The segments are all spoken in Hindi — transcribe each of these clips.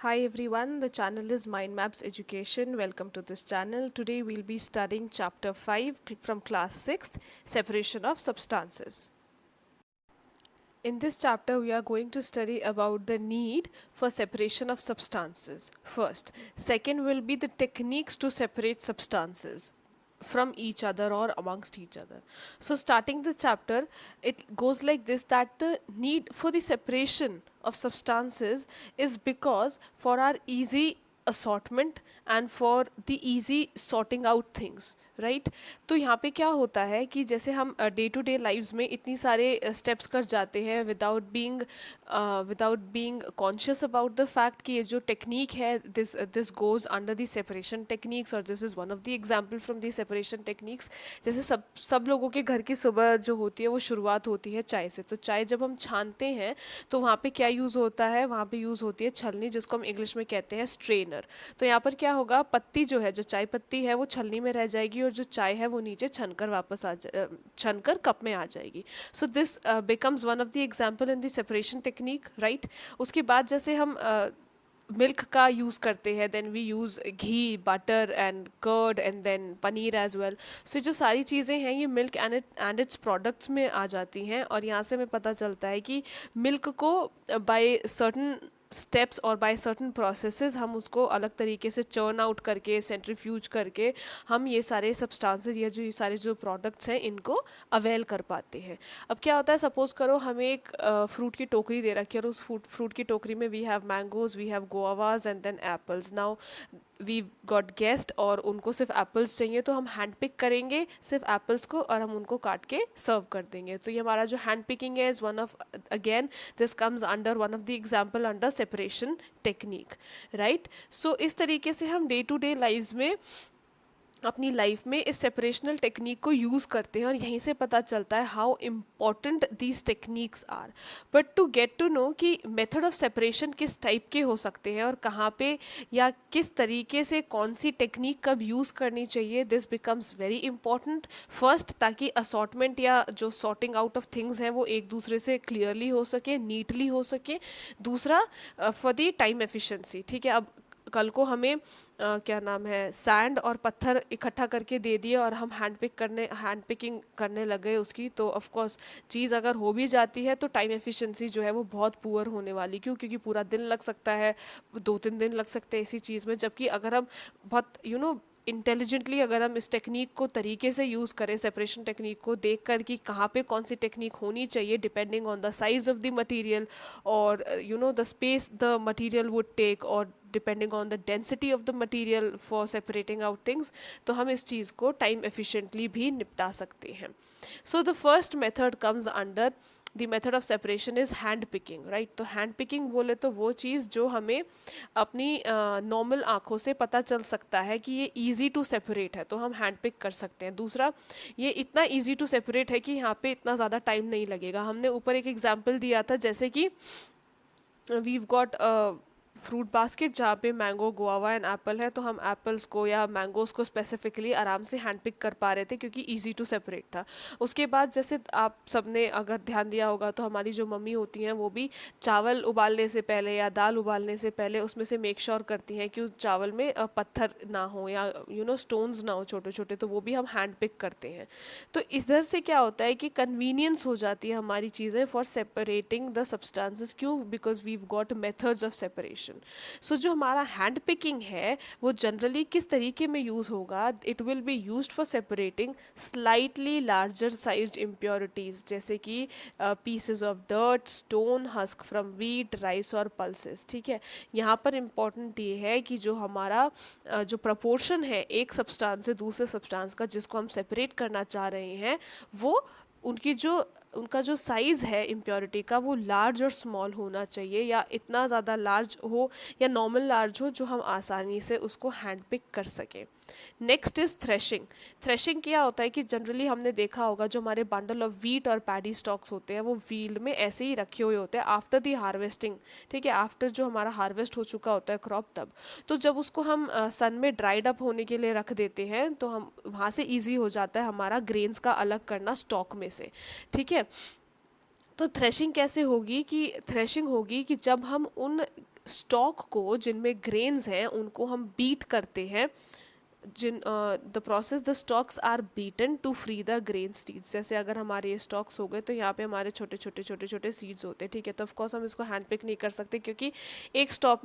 Hi everyone, the channel is Mind Maps Education. Welcome to this channel. Today we'll be studying chapter 5 from class 6th, separation of substances. In this chapter we are going to study about the need for separation of substances first. Second will be the techniques to separate substances from each other or amongst each other. So starting the chapter, it goes like this, that the need for the separation of substances is because for our easy assortment and for the easy sorting out things, right तो यहाँ पे क्या होता है कि जैसे हम डे टू डे लाइव्स में इतनी सारे स्टेप्स कर जाते हैं without being conscious about the fact कि ये जो टेक्निक है this goes under the separation techniques, और this is one of the example from the separation techniques. जैसे सब लोगों के घर की सुबह जो होती है वो शुरुआत होती है चाय से। तो चाय जब हम छानते हैं तो वहाँ पे क्या यूज़ होता है, वहाँ पे यूज़ होती है छलनी, जिसको हम इंग्लिश में कहते हैं स्ट्रेनर। तो यहाँ पर क्या होगा, पत्ती जो है, जो चाय पत्ती है वो छलनी में रह जाएगी और जो चाय है वो नीचे छनकर वापस छनकर कप में आ जाएगी। So this becomes one of the example in the separation technique, right. उसके बाद जैसे हम मिल्क का यूज़ करते हैं, then we use ghee, butter and curd and then paneer as well. So जो सारी चीज़ें हैं ये मिल्क एंड इट्स प्रोडक्ट्स में आ जाती हैं, और यहाँ से हमें पता चलता है कि मिल्क को बाय सर्टन स्टेप्स और बाय सर्टन प्रोसेसेस हम उसको अलग तरीके से चर्न आउट करके, सेंट्रीफ्यूज करके हम ये सारे सब्सटेंसेस या जो ये सारे जो प्रोडक्ट्स हैं इनको अवेल कर पाते हैं। अब क्या होता है, सपोज करो हमें एक फ्रूट की टोकरी दे रखी है और उस फ्रूट की टोकरी में we have mangoes, we have guavas and then apples. Now we got guest और उनको सिर्फ एप्पल्स चाहिए, तो हम हैंड पिक करेंगे सिर्फ एप्पल्स को और हम उनको काट के सर्व कर देंगे। तो ये हमारा जो हैंड पिकिंग है is one of, again this comes under one of the example under separation technique, right. So इस तरीके से हम डे टू डे लाइव्स में अपनी लाइफ में इस सेपरेशनल टेक्निक को यूज़ करते हैं, और यहीं से पता चलता है how important these techniques are. But to get to know कि मेथड ऑफ सेपरेशन किस टाइप के हो सकते हैं और कहाँ पे या किस तरीके से कौन सी टेक्निक कब यूज़ करनी चाहिए, this becomes very important first, ताकि असॉर्टमेंट या जो सॉर्टिंग आउट ऑफ थिंग्स हैं वो एक दूसरे से क्लियरली हो सके, नीटली हो सके। दूसरा फॉर दी टाइम एफिशिएंसी, ठीक है। अब कल को हमें क्या नाम है, सैंड और पत्थर इकट्ठा करके दे दिए और हम हैंड पिकिंग करने लगे उसकी, तो ऑफ कोर्स चीज़ अगर हो भी जाती है तो टाइम एफिशिएंसी जो है वो बहुत पुअर होने वाली। क्यों? क्योंकि पूरा दिन लग सकता है, 2-3 दिन लग सकते हैं इसी चीज़ में। जबकि अगर हम बहुत इंटेलिजेंटली अगर हम इस टेक्निक को तरीके से यूज़ करें, सेपरेशन टेक्निक को देख कर कि कहाँ पे कौन सी टेक्निक होनी चाहिए depending on the size of the material और the space the material would take, और depending on the density of the material for separating out things, तो हम इस चीज़ को टाइम एफिशिएंटली भी निपटा सकते हैं। So the first method comes under the method of separation is hand picking, right. तो हैंड पिकिंग बोले तो वो चीज़ जो हमें अपनी नॉर्मल आँखों से पता चल सकता है कि ये ईजी टू सेपरेट है, तो हम हैंड पिक कर सकते हैं। दूसरा, ये इतना ईजी टू सेपरेट है कि यहाँ पे इतना ज़्यादा टाइम नहीं लगेगा। हमने ऊपर एक एग्जाम्पल दिया था, जैसे कि वीव गॉट फ्रूट बास्केट जहाँ पे मैंगो, गुआवा एंड एप्पल है, तो हम एप्पल्स को या मैंगोज़ को स्पेसिफिकली आराम से हैंड पिक कर पा रहे थे क्योंकि इजी टू सेपरेट था। उसके बाद जैसे आप सबने अगर ध्यान दिया होगा तो हमारी जो मम्मी होती हैं वो भी चावल उबालने से पहले या दाल उबालने से पहले उसमें से मेक श्योर करती हैं कि उस चावल में पत्थर ना हो या स्टोन्स ना हो छोटे छोटे, तो वो भी हम हैंड पिक करते हैं। तो इधर से क्या होता है कि कन्वीनियंस हो जाती है हमारी चीज़ें फॉर सेपरेटिंग द सब्सटेंसेस। क्यों? Because we've got methods of separation. So जो हमारा हैंड पिकिंग है वो जनरली किस तरीके में यूज़ होगा, it will be used for separating slightly larger sized impurities, जैसे कि pieces of dirt, stone, husk from wheat, rice और पल्सेस, ठीक है। यहाँ पर इम्पॉर्टेंट ये है कि जो हमारा जो प्रपोर्शन है एक सब्सटेंस से दूसरे सब्सटेंस का जिसको हम सेपरेट करना चाह रहे हैं, वो उनका जो साइज़ है इम्प्योरिटी का वो लार्ज और स्मॉल होना चाहिए, या इतना ज़्यादा लार्ज हो या नॉर्मल लार्ज हो जो हम आसानी से उसको हैंड पिक कर सकें। Next is threshing. थ्रेशिंग क्या होता है कि जनरली हमने देखा होगा जो हमारे बंडल ऑफ वीट और पैडी स्टॉक्स होते हैं वो फील्ड में ऐसे ही रखे हुए होते हैं आफ्टर दी हार्वेस्टिंग, ठीक है। आफ्टर जो हमारा हार्वेस्ट हो चुका होता है क्रॉप, तब तो जब उसको हम सन में ड्राइड अप होने के लिए रख देते हैं तो हम वहाँ से ईजी हो जाता है हमारा ग्रेन्स का अलग करना स्टॉक में से, ठीक है। तो थ्रेशिंग कैसे होगी कि थ्रेशिंग होगी कि जब हम उन स्टॉक को, जिनमें ग्रेन्स हैं, उनको हम बीट करते हैं, in the process the stalks are beaten to free the grain seeds. जैसे अगर हमारे ये स्टॉक्स हो गए तो यहाँ पे हमारे छोटे छोटे छोटे छोटे सीड्स होते हैं, ठीक है। तो ऑफकोर्स हम इसको हैंड पिक नहीं कर सकते, क्योंकि एक स्टॉक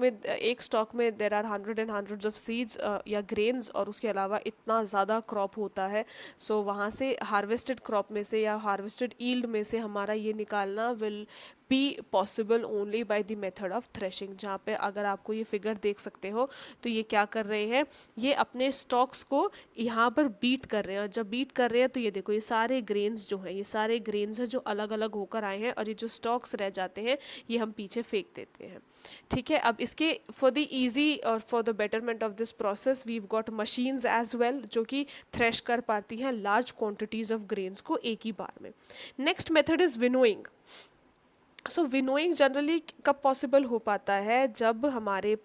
में there are hundred and hundreds of seeds या ग्रेन्स, और उसके अलावा इतना ज़्यादा क्रॉप होता है। सो वहाँ से हार्वेस्टेड क्रॉप में से या हार्वेस्टेड ईल्ड में से हमारा ये निकालना will be possible only by the method of threshing. जहाँ पे अगर आपको ये फिगर देख सकते हो तो ये क्या कर रहे हैं, ये अपने स्टॉक्स को यहाँ पर बीट कर रहे हैं। और जब बीट कर रहे हैं तो ये देखो, ये सारे ग्रेन्स जो हैं, ये सारे ग्रेन्स हैं जो अलग अलग होकर आए हैं, और ये जो स्टॉक्स रह जाते हैं ये हम पीछे फेंक देते हैं, ठीक है। अब इसके फॉर द इजी और for the betterment of this process we got machines as well, जो कि थ्रेश कर पाती हैं लार्ज क्वांटिटीज ऑफ ग्रेन्स को एक ही बार में। Next method is winnowing. So winnowing generally कब पॉसिबल हो पाता है, जब हमारे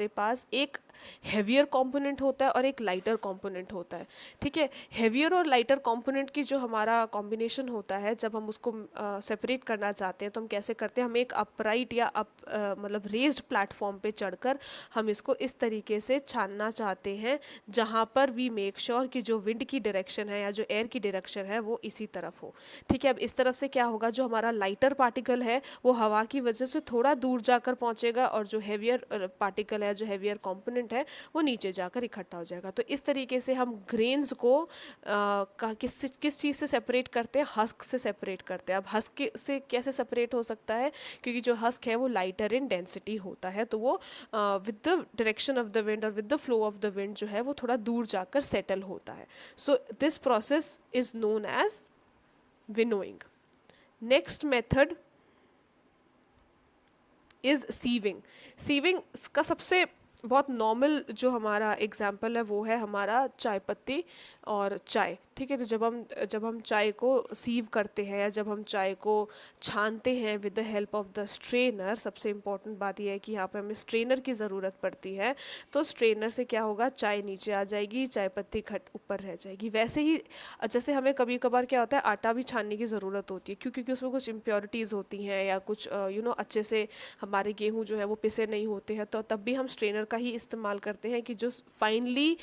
पास एक हेवियर कंपोनेंट होता है और एक लाइटर कंपोनेंट होता है, ठीक है। हेवियर और लाइटर कंपोनेंट की जो हमारा कॉम्बिनेशन होता है, जब हम उसको सेपरेट करना चाहते हैं तो हम कैसे करते हैं, हम एक अपराइट या मतलब रेज्ड प्लेटफॉर्म पे चढ़कर हम इसको इस तरीके से छानना चाहते हैं जहाँ पर वी मेक श्योर कि जो विंड की डायरेक्शन है या जो एयर की डायरेक्शन है वो इसी तरफ हो, ठीक है। अब इस तरफ से क्या होगा, जो हमारा लाइटर पार्टिकल है वो हवा की वजह से थोड़ा दूर जाकर पहुंचेगा, और जो हेवियर पार्टिकल है, जो हेवियर कंपोनेंट है, वो नीचे जाकर इकट्ठा हो जाएगा। तो इस तरीके से हम ग्रेन्स को किस चीज़ से सेपरेट करते हैं, हस्क से सेपरेट करते हैं। अब हस्क से कैसे सेपरेट हो सकता है, क्योंकि जो हस्क है वो लाइटर इन डेंसिटी होता है, तो वो with the direction of the wind और with the flow of the wind जो है वो थोड़ा दूर जाकर सेटल होता है। So this process is known as winnowing. Next method is sieving. Sieving का सबसे बहुत नॉर्मल जो हमारा एग्जाम्पल है वो है हमारा चाय पत्ती और चाय, ठीक है। तो जब हम चाय को सीव करते हैं या जब हम चाय को छानते हैं with the help of the strainer, सबसे इम्पॉर्टेंट बात यह है कि यहाँ पे हमें स्ट्रेनर की ज़रूरत पड़ती है। तो स्ट्रेनर से क्या होगा, चाय नीचे आ जाएगी, चाय पत्ती खट ऊपर रह जाएगी। वैसे ही जैसे हमें कभी कभार क्या होता है, आटा भी छानने की ज़रूरत होती है, क्योंकि उसमें कुछ इम्प्योरिटीज़ होती हैं या कुछ अच्छे से हमारे गेहूँ जो है वो पिसे नहीं होते हैं, तो तब भी हम स्ट्रेनर का ही इस्तेमाल करते हैं कि जो फाइनली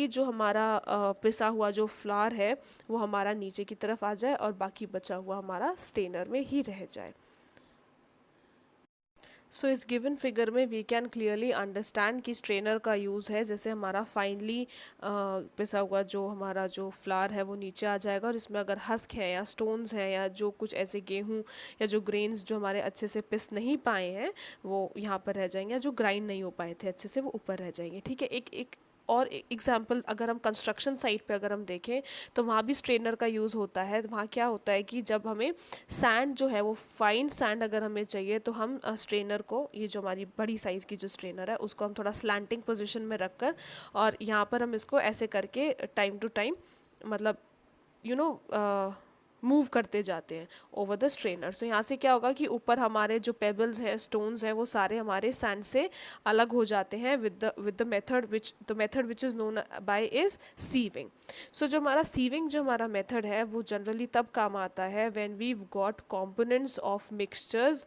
जो हमारा पिसा हुआ जो फ्लावर है वो हमारा नीचे की तरफ आ जाए और बाकी बचा हुआ हमारा स्ट्रेनर में ही रह जाए। सो इस गिवन फिगर में वी कैन क्लियरली अंडरस्टैंड कि स्ट्रेनर का यूज़ है, जैसे हमारा फाइनली पिसा हुआ जो हमारा जो फ्लावर है वो नीचे आ जाएगा, और इसमें अगर हस्क है या स्टोन्स हैं या जो कुछ ऐसे गेहूँ या जो ग्रेन्स जो हमारे अच्छे से पिस नहीं पाए हैं वो यहाँ पर रह जाएंगे, जो ग्राइंड नहीं हो पाए थे अच्छे से वो ऊपर रह जाएंगे, ठीक है। एक और एग्जाम्पल अगर हम कंस्ट्रक्शन साइट पे अगर हम देखें तो वहाँ भी स्ट्रेनर का यूज़ होता है। वहाँ क्या होता है कि जब हमें सैंड जो है वो फाइन सैंड अगर हमें चाहिए तो हम स्ट्रेनर को, ये जो हमारी बड़ी साइज़ की जो स्ट्रेनर है उसको हम थोड़ा स्लैंटिंग पोजीशन में रख कर और यहाँ पर हम इसको ऐसे करके टाइम टू टाइम मतलब मूव करते जाते हैं ओवर द स्ट्रेनर। सो यहाँ से क्या होगा कि ऊपर हमारे जो पेबल्स हैं, स्टोन्स हैं, वो सारे हमारे सैंड से अलग हो जाते हैं with the method which is known by is sieving. So जो हमारा मेथड है वो जनरली तब काम आता है when we've got components of mixtures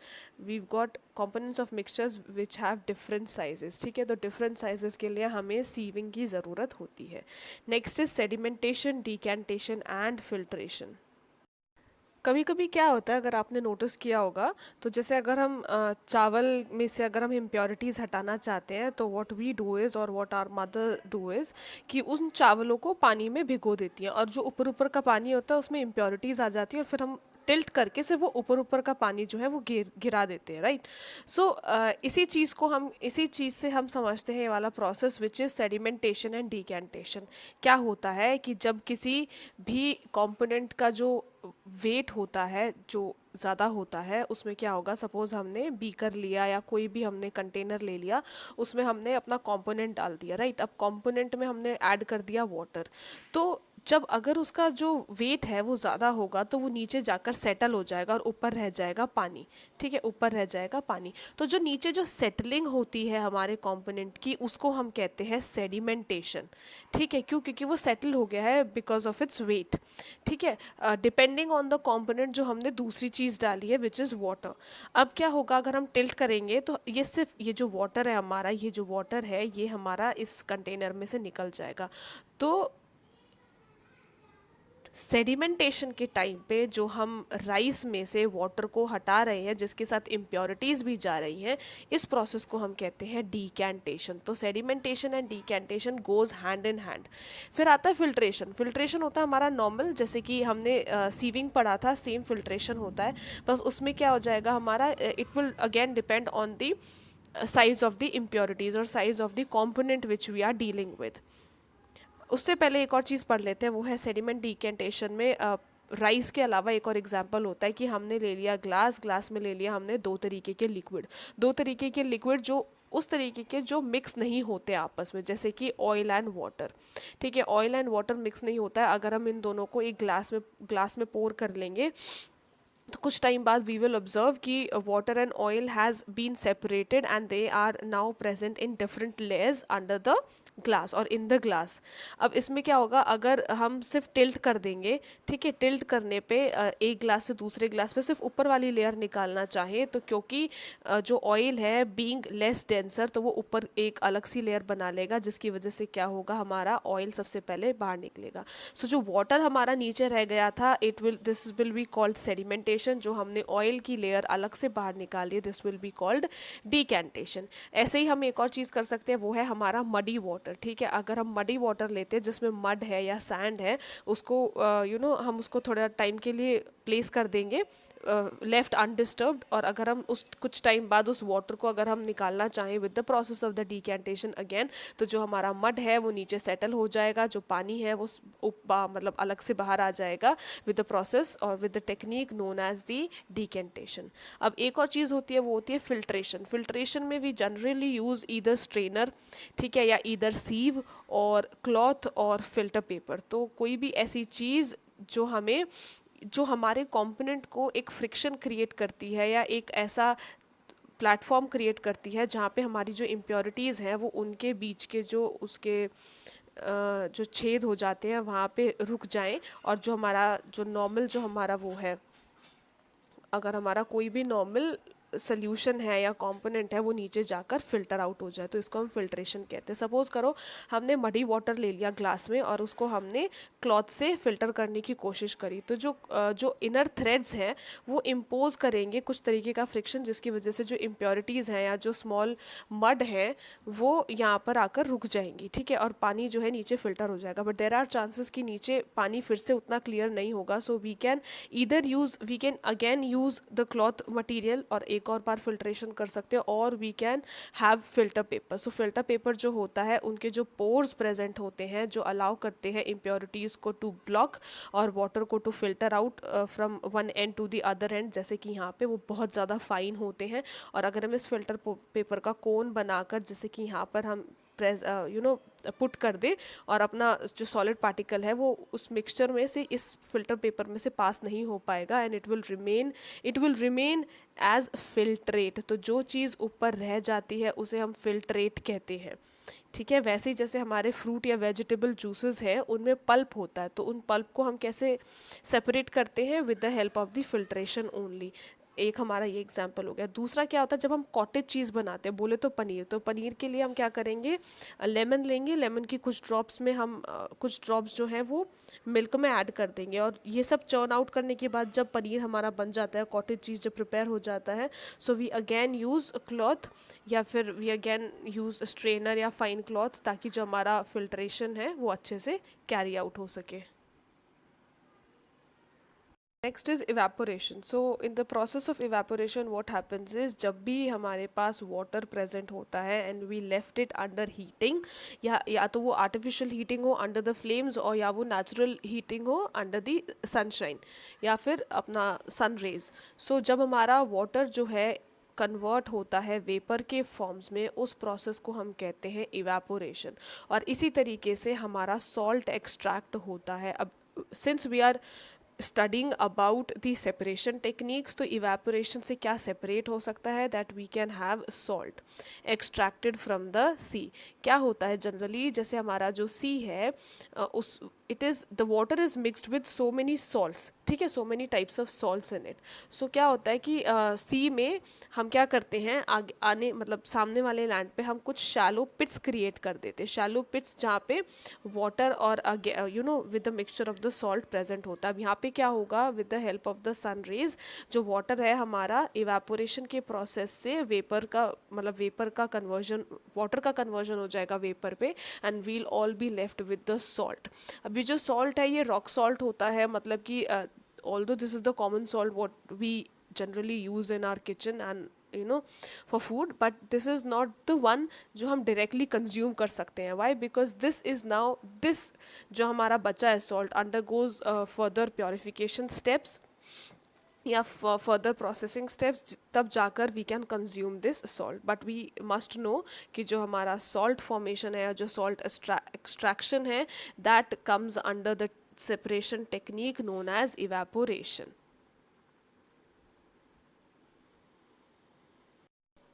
which have different sizes, ठीक है। तो डिफरेंट साइजेस के लिए हमें सीविंग की ज़रूरत होती है। Next is sedimentation, decantation and filtration. कभी कभी क्या होता है, अगर आपने नोटिस किया होगा, तो जैसे अगर हम चावल में से अगर हम इम्प्योरिटीज़ हटाना चाहते हैं तो व्हाट वी डू इज़ और what our mother do is कि उन चावलों को पानी में भिगो देती हैं, और जो ऊपर ऊपर का पानी होता है उसमें इम्प्योरिटीज़ आ जाती है, और फिर हम टिल्ट करके से वो ऊपर ऊपर का पानी जो है वो गिरा देते हैं, राइट। सो इसी चीज़ से हम समझते हैं ये वाला process which is sedimentation and decantation. क्या होता है कि जब किसी भी कंपोनेंट का जो वेट होता है जो ज़्यादा होता है, उसमें क्या होगा, सपोज़ हमने बीकर लिया या कोई भी हमने कंटेनर ले लिया, उसमें हमने अपना कंपोनेंट डाल दिया, राइट। अब कंपोनेंट में हमने ऐड कर दिया वाटर, तो जब अगर उसका जो वेट है वो ज़्यादा होगा तो वो नीचे जाकर सेटल हो जाएगा और ऊपर रह जाएगा पानी। ठीक है, ऊपर रह जाएगा पानी। तो जो नीचे जो सेटलिंग होती है हमारे कंपोनेंट की, उसको हम कहते हैं सेडिमेंटेशन। ठीक है, क्यों? क्योंकि वो सेटल हो गया है बिकॉज ऑफ इट्स वेट। ठीक है, डिपेंडिंग ऑन द कंपोनेंट जो हमने दूसरी चीज़ डाली है विच इज़ वाटर। अब क्या होगा अगर हम टिल्ट करेंगे तो ये सिर्फ ये जो वाटर है हमारा, ये जो वाटर है ये हमारा इस कंटेनर में से निकल जाएगा। तो सेडिमेंटेशन के टाइम पे जो हम राइस में से वाटर को हटा रहे हैं जिसके साथ इम्प्योरिटीज़ भी जा रही हैं, इस प्रोसेस को हम कहते हैं डीकैंटेशन। तो sedimentation and decantation goes hand in hand. फिर आता है फिल्ट्रेशन। फिल्ट्रेशन होता है हमारा नॉर्मल, जैसे कि हमने सीविंग पढ़ा था, सेम फिल्ट्रेशन होता है, बस उसमें क्या हो जाएगा हमारा, it will again depend on the size of the impurities और size of the component which we are dealing with। उससे पहले एक और चीज़ पढ़ लेते हैं, वो है सेडिमेंट डिकेंटेशन में राइस के अलावा एक और एग्जांपल होता है कि हमने ले लिया ग्लास, ग्लास में ले लिया हमने दो तरीके के लिक्विड, दो तरीके के लिक्विड जो उस तरीके के जो मिक्स नहीं होते आपस में, जैसे कि ऑयल एंड वाटर। ठीक है, ऑयल एंड वाटर मिक्स नहीं होता है। अगर हम इन दोनों को एक ग्लास में पोर कर लेंगे तो कुछ टाइम बाद वी विल ऑब्जर्व कि water and oil has been separated and they are now present in different layers under the glass और इन द ग्लास। अब इसमें क्या होगा अगर हम सिर्फ टिल्ट कर देंगे, ठीक है, टिल्ट करने पे एक ग्लास से दूसरे ग्लास में सिर्फ ऊपर वाली लेयर निकालना चाहें तो क्योंकि जो ऑयल है बीइंग लेस डेंसर तो वो ऊपर एक अलग सी लेयर बना लेगा, जिसकी वजह से क्या होगा हमारा ऑयल सबसे पहले बाहर निकलेगा। सो जो वाटर हमारा नीचे रह गया था this will be called sedimentation. जो हमने ऑयल की लेयर अलग से बाहर निकाल दी दिस विल बी कॉल्ड डीकैंटेशन। ऐसे ही हम एक और चीज़ कर सकते हैं, वो है हमारा मडी वाटर। ठीक है, अगर हम मडी वाटर लेते हैं जिसमें मड है या सैंड है, उसको हम उसको थोड़ा टाइम के लिए प्लेस कर देंगे लेफ्ट अनडिस्टर्ब्ड, और अगर हम उस कुछ टाइम बाद उस वाटर को अगर हम निकालना चाहें with the process of the decantation again, तो जो हमारा मड है वो नीचे सेटल हो जाएगा, जो पानी है वो मतलब अलग से बाहर आ जाएगा विद द प्रोसेस और with the technique known as the decantation. अब एक और चीज़ होती है, वो होती है फिल्ट्रेशन। फिल्ट्रेशन में we generally use either strainer, ठीक है, या ईदर सीव और क्लॉथ और फिल्टर पेपर। तो कोई भी ऐसी चीज़ जो हमारे कंपोनेंट को एक फ्रिक्शन क्रिएट करती है या एक ऐसा प्लेटफॉर्म क्रिएट करती है जहाँ पे हमारी जो इम्प्योरिटीज़ हैं वो उनके बीच के जो उसके जो छेद हो जाते हैं वहाँ पे रुक जाएं, और जो हमारा वो है, अगर हमारा कोई भी नॉर्मल सोल्यूशन है या कंपोनेंट है वो नीचे जाकर फिल्टर आउट हो जाए तो इसको हम फिल्ट्रेशन कहते हैं। सपोज करो हमने मडी वाटर ले लिया ग्लास में और उसको हमने क्लॉथ से फिल्टर करने की कोशिश करी, तो जो इनर थ्रेड्स हैं वो इम्पोज करेंगे कुछ तरीके का फ्रिक्शन, जिसकी वजह से जो इम्प्योरिटीज़ हैं या जो स्मॉल मड है वो यहाँ पर आकर रुक जाएंगी। ठीक है, और पानी जो है नीचे फिल्टर हो जाएगा, बट देर आर चांसेस कि नीचे पानी फिर से उतना क्लियर नहीं होगा। So we can again use the cloth material और एक और बार फिल्ट्रेशन कर सकते हैं, और we can have filter paper. So filter paper जो होता है उनके जो पोर्स प्रेजेंट होते हैं जो अलाउ करते हैं इम्प्योरिटीज़ को टू ब्लॉक और वाटर को to filter out from one end to the other end, जैसे कि यहाँ पे वो बहुत ज़्यादा फाइन होते हैं। और अगर हम इस फिल्टर पेपर का कोन बनाकर जैसे कि यहाँ पर हम पुट कर दे और अपना जो सॉलिड पार्टिकल है वो उस मिक्सचर में से इस फिल्टर पेपर में से पास नहीं हो पाएगा and it will remain as filtrate. तो जो चीज़ ऊपर रह जाती है उसे हम फिल्ट्रेट कहते हैं। ठीक है, वैसे ही जैसे हमारे फ्रूट या वेजिटेबल जूसेस हैं उनमें पल्प होता है, तो उन पल्प को हम कैसे सेपरेट करते हैं with the help of the filtration only. एक हमारा ये एग्जाम्पल हो गया। दूसरा क्या होता है, जब हम कॉटेज चीज़ बनाते हैं, बोले तो पनीर के लिए हम क्या करेंगे, लेमन लेंगे, लेमन की कुछ ड्रॉप्स में हम कुछ ड्रॉप्स जो है वो मिल्क में ऐड कर देंगे, और ये सब चर्न आउट करने के बाद जब पनीर हमारा बन जाता है, कॉटेज चीज़ जब प्रिपेयर हो जाता है, so we again use cloth या फिर वी अगेन यूज़ स्ट्रेनर या फाइन क्लॉथ, ताकि जो हमारा फिल्ट्रेशन है वो अच्छे से कैरी आउट हो सके। Next is evaporation. So in the process of evaporation what happens is, जब भी हमारे पास वाटर प्रेजेंट होता है and we left it under heating, या तो वो आर्टिफिशियल हीटिंग हो अंडर द फ्लेम्स, और या वो नेचुरल हीटिंग हो अंडर द सनशाइन या फिर अपना सन रेज। सो जब हमारा वाटर जो है कन्वर्ट होता है वेपर के फॉर्म्स में, उस प्रोसेस को हम कहते हैं इवेपोरेशन। और इसी तरीके से हमारा सॉल्ट एक्सट्रैक्ट होता है। अब since we are studying about the separation techniques, तो इवेपोरेशन से क्या सेपरेट हो सकता है, that we can have salt extracted from the sea. क्या होता है जनरली, जैसे हमारा जो सी है उस it is the water is mixed with so many salts, ठीक है, so many types of salts in it. So क्या होता है कि सी में हम क्या करते हैं, आगे आने मतलब सामने वाले लैंड पे हम कुछ शैलो पिट्स क्रिएट कर देते हैं, शैलो पिट्स जहाँ पे वाटर और with the mixture of the salt present होता है। अब यहाँ पे क्या होगा, with the help of the sun rays जो वाटर है हमारा इवेपोरेशन के प्रोसेस से वेपर का मतलब वेपर का कन्वर्जन, वाटर का कन्वर्जन हो जाएगा वेपर पे, and we'll all be left with the salt. अभी जो सॉल्ट है ये रॉक सॉल्ट होता है, मतलब कि although this is the common salt what we generally use in our kitchen and for food, but this is not the one जो हम डायरेक्टली कंज्यूम कर सकते हैं। Why? Because this is now this जो हमारा बचा है salt undergoes further purification steps या फर्दर प्रोसेसिंग स्टेप्स, तब जाकर we can consume this salt. But we must know कि जो हमारा सॉल्ट फॉर्मेशन है, जो सॉल्ट एक्सट्रैक्शन है, that comes under the separation technique known as evaporation.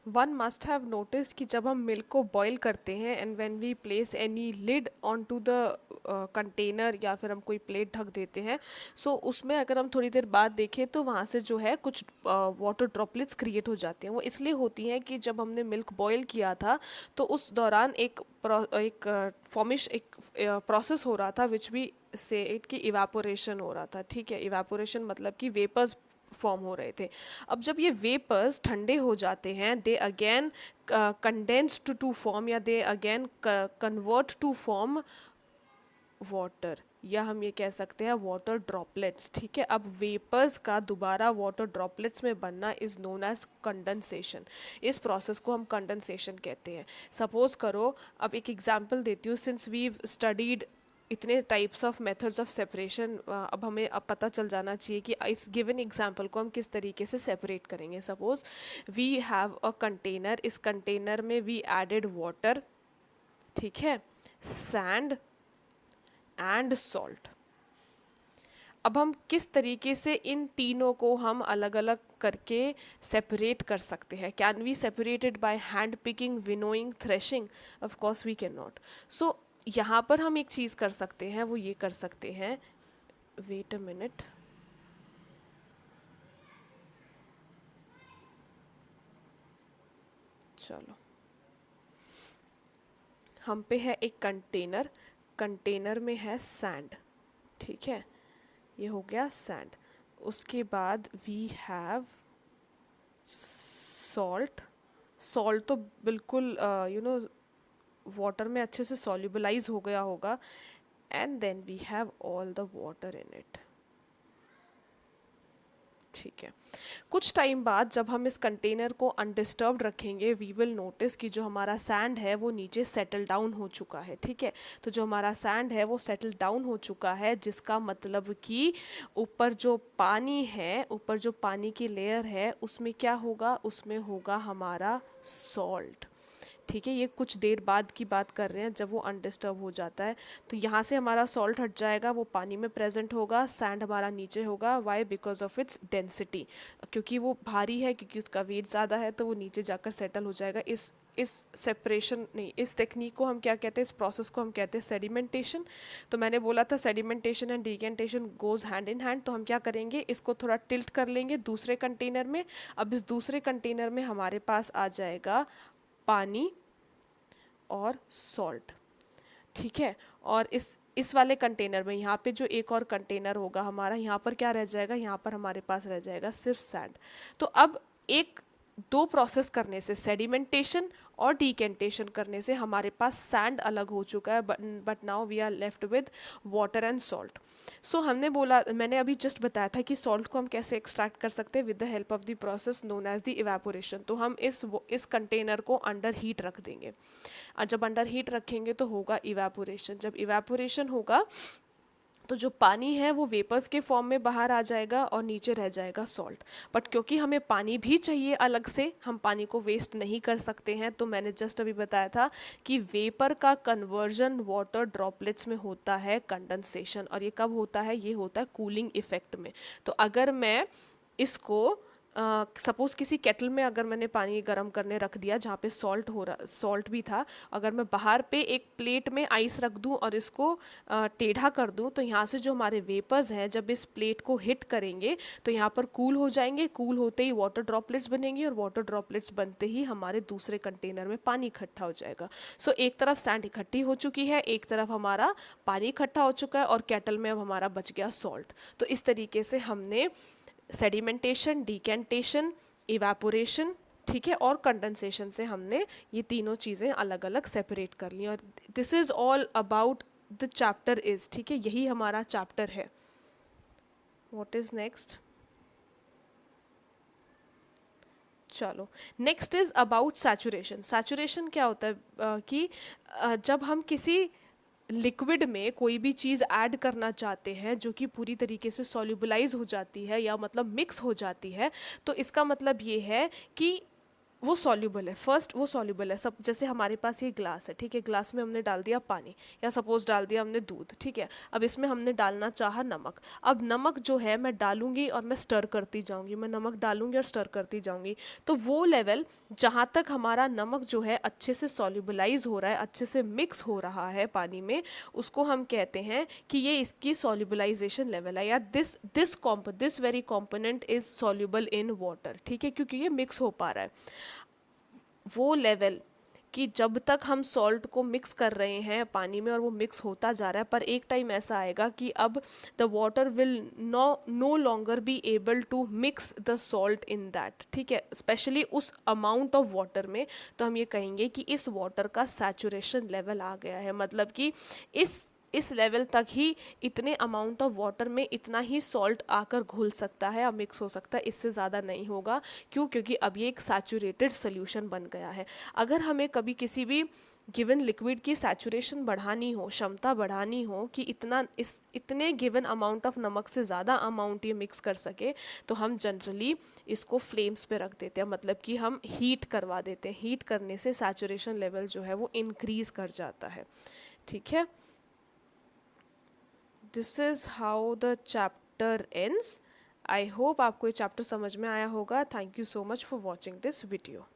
One must have noticed कि जब हम मिल्क को बॉईल करते हैं and when we place any lid on to the container या फिर हम कोई प्लेट ढक देते हैं, सो उसमें अगर हम थोड़ी देर बाद देखें तो वहाँ से जो है कुछ वाटर ड्रॉपलेट्स क्रिएट हो जाती हैं। वो इसलिए होती हैं कि जब हमने मिल्क बॉईल किया था तो उस दौरान एक प्रोसेस हो रहा था विच भी से इट की इवेपोरेशन हो रहा था, ठीक है। इवेपोरेशन मतलब कि वेपर्स फॉर्म हो रहे थे। अब जब ये वेपर्स ठंडे हो जाते हैं, they again condensed to form या they again convert to form water, या हम ये कह सकते हैं वाटर ड्रॉपलेट्स, ठीक है। अब वेपर्स का दोबारा वाटर ड्रॉपलेट्स में बनना इज नोन एज कंडेंसेशन। इस प्रोसेस को हम कंडेंसेशन कहते हैं। सपोज करो, अब एक एग्जांपल देती हूँ, सिंस वी स्टडीड इतने types of methods of separation, अब हमें अब पता चल जाना चाहिए कि इस गिवन एग्जांपल को हम किस तरीके से सेपरेट करेंगे। Suppose we have a container, इस कंटेनर में वी एडेड वाटर, ठीक है, सैंड एंड सॉल्ट। अब हम किस तरीके से इन तीनों को हम अलग अलग करके सेपरेट कर सकते हैं? Can we separated by hand picking, winnowing, threshing? Of course we can not. So यहाँ पर हम एक चीज़ कर सकते हैं, वो ये कर सकते हैं, वेट अ मिनट, चलो, हम पे है एक कंटेनर, कंटेनर में है सैंड, ठीक है, ये हो गया सैंड। उसके बाद वी हैव सॉल्ट, सॉल्ट तो बिल्कुल वाटर में अच्छे से सॉल्युबलाइज हो गया होगा, and then we have all the water in it, ठीक है। कुछ टाइम बाद जब हम इस कंटेनर को अनडिस्टर्ब्ड रखेंगे, वी विल नोटिस कि जो हमारा सैंड है वो नीचे सेटल डाउन हो चुका है, ठीक है। तो जो हमारा सैंड है वो सेटल डाउन हो चुका है, जिसका मतलब कि ऊपर जो पानी है, ऊपर जो पानी की लेयर है, उसमें क्या होगा, उसमें होगा हमारा सॉल्ट, ठीक है। ये कुछ देर बाद की बात कर रहे हैं, जब वो अनडिस्टर्ब हो जाता है तो यहाँ से हमारा सॉल्ट हट जाएगा, वो पानी में प्रेजेंट होगा, सैंड हमारा नीचे होगा। Why? Because of its density, क्योंकि वो भारी है, क्योंकि उसका वेट ज़्यादा है, तो वो नीचे जाकर सेटल हो जाएगा। इस सेपरेशन नहीं, इस टेक्निक को हम क्या कहते हैं, इस प्रोसेस को हम कहते हैं सेडिमेंटेशन। तो मैंने बोला था sedimentation and decantation goes hand in hand. तो हम क्या करेंगे, इसको थोड़ा टिल्ट कर लेंगे दूसरे कंटेनर में। अब इस दूसरे कंटेनर में हमारे पास आ जाएगा पानी और सॉल्ट, ठीक है। और इस वाले कंटेनर में, यहाँ पे जो एक और कंटेनर होगा हमारा, यहाँ पर क्या रह जाएगा, यहाँ पर हमारे पास रह जाएगा सिर्फ सैंड। तो अब एक दो प्रोसेस करने से, सेडिमेंटेशन और डिकेंटेशन करने से, हमारे पास सैंड अलग हो चुका है, but now we are left with water and salt. So हमने बोला, मैंने अभी जस्ट बताया था कि सॉल्ट को हम कैसे एक्सट्रैक्ट कर सकते हैं, with the help of the process known as the evaporation. तो हम इस कंटेनर को अंडर हीट रख देंगे, और जब अंडर हीट रखेंगे तो होगा इवेपोरेशन। जब इवेपोरेशन होगा तो जो पानी है वो वेपर्स के फॉर्म में बाहर आ जाएगा और नीचे रह जाएगा सॉल्ट। बट क्योंकि हमें पानी भी चाहिए अलग से, हम पानी को वेस्ट नहीं कर सकते हैं, तो मैंने जस्ट अभी बताया था कि वेपर का कन्वर्जन वाटर ड्रॉपलेट्स में होता है कंडेंसेशन। और ये कब होता है? ये होता है कूलिंग इफेक्ट में। तो अगर मैं इसको सपोज़ किसी केटल में अगर मैंने पानी गर्म करने रख दिया जहाँ पे सॉल्ट भी था, अगर मैं बाहर पे एक प्लेट में आइस रख दूँ और इसको टेढ़ा कर दूँ, तो यहाँ से जो हमारे वेपर्स हैं जब इस प्लेट को हिट करेंगे तो यहाँ पर कूल हो जाएंगे। कूल होते ही वाटर ड्रॉपलेट्स बनेंगी और वाटर ड्रॉपलेट्स बनते ही हमारे दूसरे कंटेनर में पानी इकट्ठा हो जाएगा। सो एक तरफ सैंड इकट्ठी हो चुकी है, एक तरफ हमारा पानी इकट्ठा हो चुका है और केटल में अब हमारा बच गया सॉल्ट। तो इस तरीके से हमने सेडिमेंटेशन, डिकेंटेशन, इवापोरेशन, ठीक है, और कंडेंसेशन से हमने ये तीनों चीज़ें अलग अलग सेपरेट कर ली। और this is all about the chapter is, ठीक है, यही हमारा चैप्टर है। What is next? चलो, next is about saturation. Saturation क्या होता है कि जब हम किसी लिक्विड में कोई भी चीज़ ऐड करना चाहते हैं जो कि पूरी तरीके से सॉल्युबलाइज हो जाती है या मतलब मिक्स हो जाती है, तो इसका मतलब ये है कि वो सॉल्युबल है। फर्स्ट वो सॉल्युबल है। सब जैसे हमारे पास ये ग्लास है, ठीक है, ग्लास में हमने डाल दिया पानी या सपोज डाल दिया हमने दूध, ठीक है। अब इसमें हमने डालना चाहा नमक। अब नमक जो है मैं डालूंगी और मैं स्टर करती जाऊंगी, मैं नमक डालूंगी और स्टर करती जाऊंगी। तो वो लेवल जहाँ तक हमारा नमक जो है अच्छे से सॉल्युबलाइज हो रहा है, अच्छे से मिक्स हो रहा है पानी में, उसको हम कहते हैं कि ये इसकी सॉल्युबलाइजेशन लेवल है, या this very component is soluble in water, ठीक है, क्योंकि ये मिक्स हो पा रहा है। वो लेवल कि जब तक हम सॉल्ट को मिक्स कर रहे हैं पानी में और वो मिक्स होता जा रहा है, पर एक टाइम ऐसा आएगा कि अब the water will no longer be able to mix the salt in that, ठीक है, स्पेशली उस अमाउंट ऑफ वाटर में। तो हम ये कहेंगे कि इस वाटर का सैचुरेशन लेवल आ गया है, मतलब कि इस लेवल तक ही इतने अमाउंट ऑफ वाटर में इतना ही सॉल्ट आकर घुल सकता है या मिक्स हो सकता है, इससे ज़्यादा नहीं होगा। क्यों? क्योंकि अब ये एक सैचुरेटेड सोल्यूशन बन गया है। अगर हमें कभी किसी भी गिवन लिक्विड की सैचुरेशन बढ़ानी हो, क्षमता बढ़ानी हो कि इतने गिवन अमाउंट ऑफ नमक से ज़्यादा अमाउंट ये मिक्स कर सके, तो हम जनरली इसको फ्लेम्स पे रख देते हैं, मतलब कि हम हीट करवा देते हैं। हीट करने से सैचुरेशन लेवल जो है वो इंक्रीज कर जाता है, ठीक है। This is how the chapter ends. I hope आपको ये चैप्टर समझ में आया होगा। Thank you so much for watching this video.